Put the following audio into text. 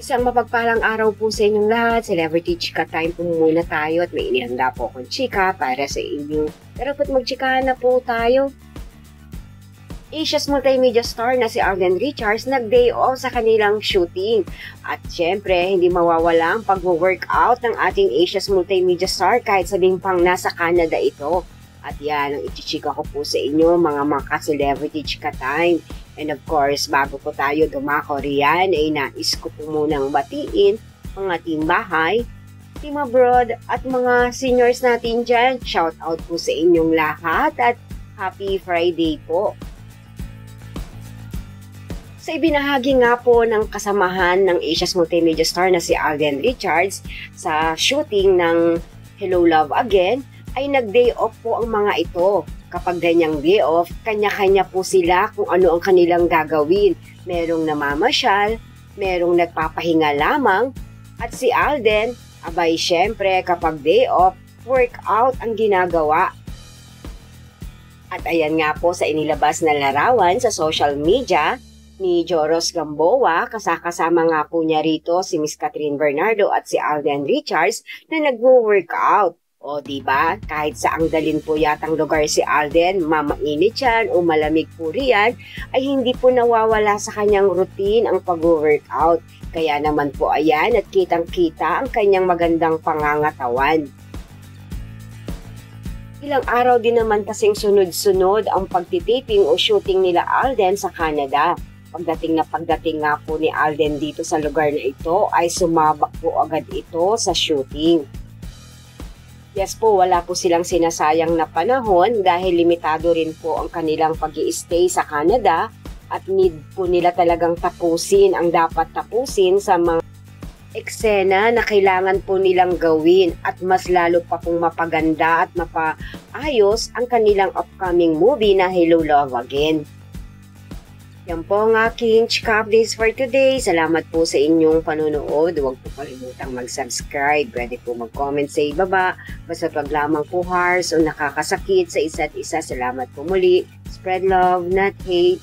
Isang mapagpalang araw po sa inyong lahat. Celebrity Chika Time po muna tayo at may inihanda po akong chika para sa inyo. Pero po't magchikahan na po tayo. Asia's multimedia star na si Alden Richards nag-day off sa kanilang shooting. At syempre, hindi mawawala ang pag-workout ng ating Asia's multimedia star kahit sabing pang nasa Canada ito. At yan ang ichichika ko po sa inyo mga ka-celebrity chika time. And of course, bago po tayo dumako riyan, ay nais ko po munang batiin mga team bahay, team abroad, at mga seniors natin dyan. Shout out po sa inyong lahat at happy Friday po. Sa ibinahagi nga po ng kasamahan ng Asia's multimedia star na si Alden Richards sa shooting ng Hello Love Again, ay nag-day off po ang mga ito. Kapag ganyang day off, kanya-kanya po sila kung ano ang kanilang gagawin. Merong namamasyal, merong nagpapahinga lamang, at si Alden, abay syempre kapag day off, workout ang ginagawa. At ayan nga po sa inilabas na larawan sa social media ni Joros Gamboa, kasama nga po niya rito si Miss Catherine Bernardo at si Alden Richards na nagwo-workout. O diba, kahit saang dalin po yatang lugar si Alden, mamainit yan o malamig po riyan, ay hindi po nawawala sa kanyang routine ang pag-workout. Kaya naman po ayan at kitang-kita ang kanyang magandang pangangatawan. Ilang araw din naman kasing sunod-sunod ang pagtitaping o shooting nila Alden sa Canada. Pagdating nga po ni Alden dito sa lugar na ito ay sumabak po agad ito sa shooting. Yes po, wala po silang sinasayang na panahon dahil limitado rin po ang kanilang pag-i-stay sa Canada at need po nila talagang tapusin ang dapat tapusin sa mga eksena na kailangan po nilang gawin at mas lalo pa pong mapaganda at mapaayos ang kanilang upcoming movie na Hello Love Again. Yan po ang aking chika updates for today. Salamat po sa inyong panonood. Huwag po kalimutang mag-subscribe. Pwede po mag-comment sa ibaba. Basta wag lamang po harsh o nakakasakit sa isa't isa. Salamat po muli. Spread love, not hate.